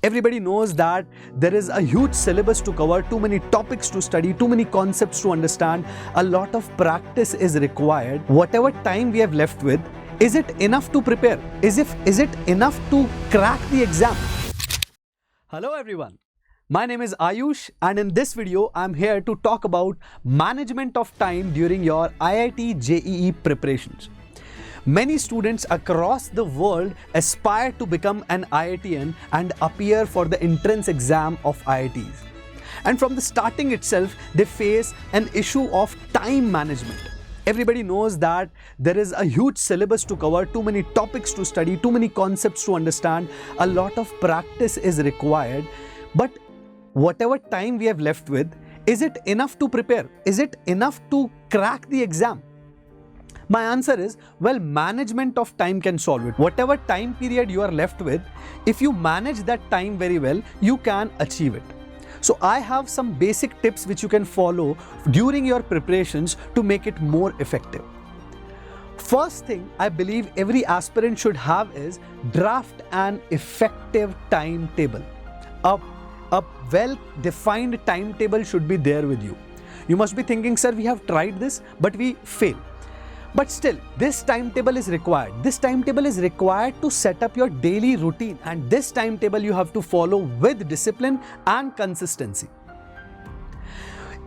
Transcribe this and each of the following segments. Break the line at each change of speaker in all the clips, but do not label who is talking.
Everybody knows that there is a huge syllabus to cover, too many topics to study, too many concepts to understand. A lot of practice is required. Whatever time we have left with, is it enough to prepare? Is it enough to crack the exam? Hello everyone. My name is Ayush, and in this video, I'm here to talk about management of time during your IIT JEE preparations. Many students across the world aspire to become an IITian and appear for the entrance exam of IITs. And from the starting itself, they face an issue of time management. Everybody knows that there is a huge syllabus to cover, too many topics to study, too many concepts to understand. A lot of practice is required. But whatever time we have left with, is it enough to prepare? Is it enough to crack the exam? My answer is, well, management of time can solve it. Whatever time period you are left with, if you manage that time very well, you can achieve it. So I have some basic tips which you can follow during your preparations to make it more effective. First thing I believe every aspirant should have is draft an effective timetable. A well-defined timetable should be there with you. You must be thinking, sir, we have tried this, but we fail. But still, this timetable is required. This timetable is required to set up your daily routine, and this timetable you have to follow with discipline and consistency.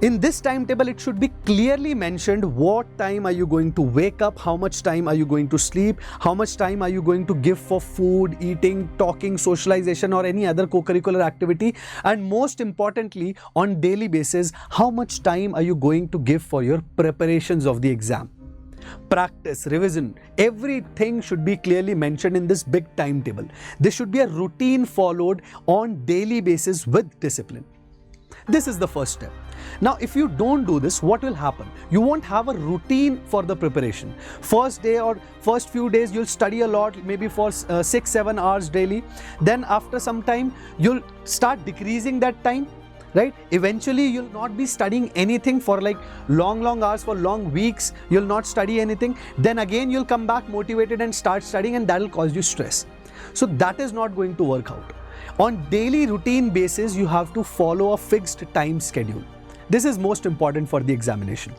In this timetable, it should be clearly mentioned what time are you going to wake up, how much time are you going to sleep, how much time are you going to give for food, eating, talking, socialization or any other co-curricular activity, and most importantly, on daily basis, how much time are you going to give for your preparations of the exam. Practice, revision, everything should be clearly mentioned in this big timetable. This should be a routine followed on daily basis with discipline. This is the first step. Now, if you don't do this, what will happen? You won't have a routine for the preparation. First day or first few days, you'll study a lot, maybe for 6-7 hours daily. Then after some time, you'll start decreasing that time. Right? Eventually, you'll not be studying anything for like long hours, for long weeks. You'll not study anything. Then again, you'll come back motivated and start studying, and that'll cause you stress. So that is not going to work out. On daily routine basis, you have to follow a fixed time schedule. This is most important for the examination.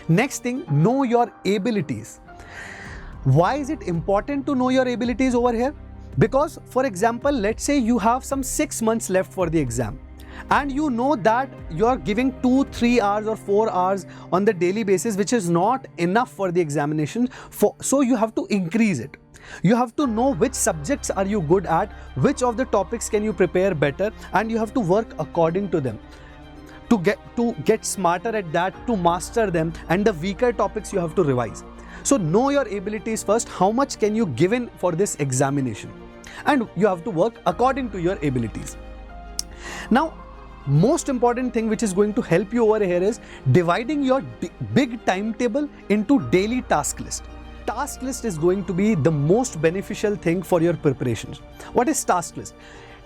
Next thing, know your abilities. Why is it important to know your abilities over here? Because, for example, let's say you have some 6 months left for the exam, and you know that you are giving 2-3 hours or 4 hours on the daily basis, which is not enough for the examination. So you have to increase it. You have to know which subjects are you good at, which of the topics can you prepare better, and you have to work according to them. To get smarter at that, to master them, and the weaker topics you have to revise. So know your abilities first. How much can you give in for this examination? And you have to work according to your abilities. Now, most important thing which is going to help you over here is dividing your big timetable into daily task list. Task list is going to be the most beneficial thing for your preparations. What is task list?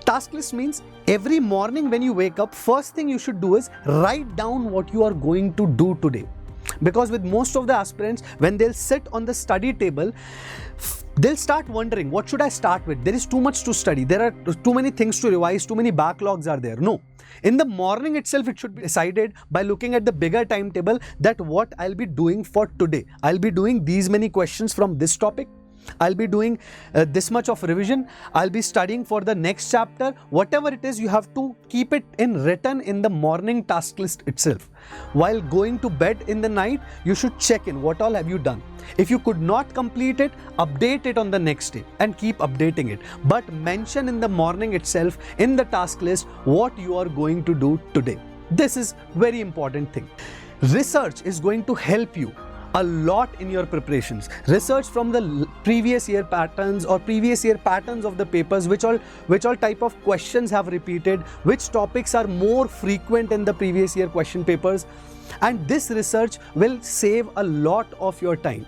Task list means every morning when you wake up, first thing you should do is write down what you are going to do today. Because with most of the aspirants, when they'll sit on the study table, they'll start wondering, what should I start with? There is too much to study. There are too many things to revise. Too many backlogs are there. No. In the morning itself, it should be decided by looking at the bigger timetable that what I'll be doing for today. I'll be doing these many questions from this topic. I'll be doing this much of revision. I'll be studying for the next chapter. Whatever it is, you have to keep it written in the morning task list itself. While going to bed in the night, you should check in what all have you done. If you could not complete it, update it on the next day and keep updating it. But mention in the morning itself in the task list what you are going to do today. This is very important thing. Research is going to help you a lot in your preparations. Research from the previous year patterns or previous year patterns of the papers, which all type of questions have repeated, which topics are more frequent in the previous year question papers, and this research will save a lot of your time.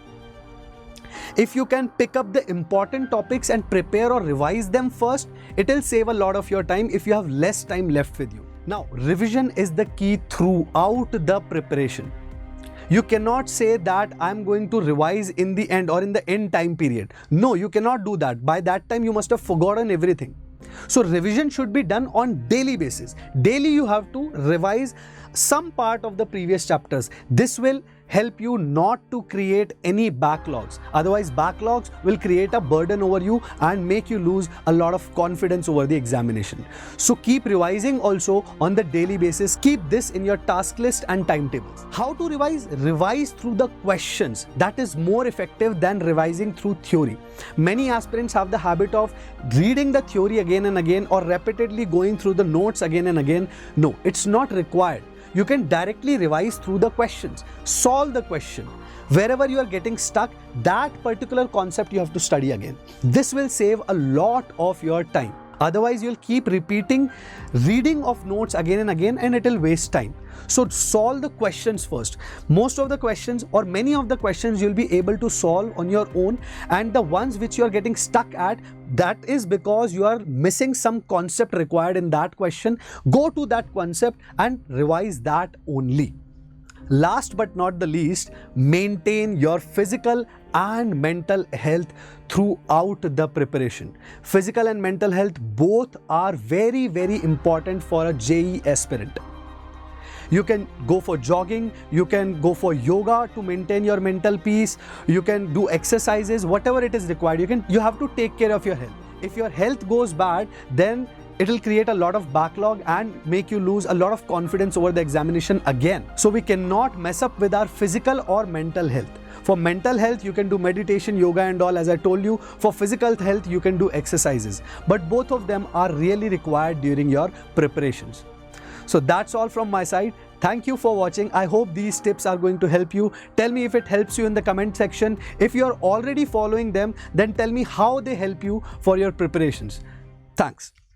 If you can pick up the important topics and prepare or revise them first, it will save a lot of your time if you have less time left with you. Now, revision is the key throughout the preparation. You cannot say that I'm going to revise in the end or in the end time period. No, you cannot do that. By that time, you must have forgotten everything. So revision should be done on daily basis. Daily you have to revise some part of the previous chapters. This will help you not to create any backlogs. Otherwise, backlogs will create a burden over you and make you lose a lot of confidence over the examination. So keep revising also on the daily basis. Keep this in your task list and timetables. How to revise? Revise through the questions. That is more effective than revising through theory. Many aspirants have the habit of reading the theory again and again or repeatedly going through the notes again and again. No, it's not required. You can directly revise through the questions. Solve the question. Wherever you are getting stuck, that particular concept you have to study again. This will save a lot of your time. Otherwise, you'll keep repeating reading of notes again and again and it will waste time. So solve the questions first. Most of the questions or many of the questions you'll be able to solve on your own, and the ones which you are getting stuck at, that is because you are missing some concept required in that question. Go to that concept and revise that only. Last but not the least, maintain your physical and mental health throughout the preparation. Physical and mental health both are very, very important for a JEE aspirant. You can go for jogging, you can go for yoga to maintain your mental peace, you can do exercises, whatever it is required. You have to take care of your health. If your health goes bad, then it will create a lot of backlog and make you lose a lot of confidence over the examination again. So we cannot mess up with our physical or mental health. For mental health, you can do meditation, yoga and all, as I told you. For physical health, you can do exercises. But both of them are really required during your preparations. So that's all from my side. Thank you for watching. I hope these tips are going to help you. Tell me if it helps you in the comment section. If you're already following them, then tell me how they help you for your preparations. Thanks.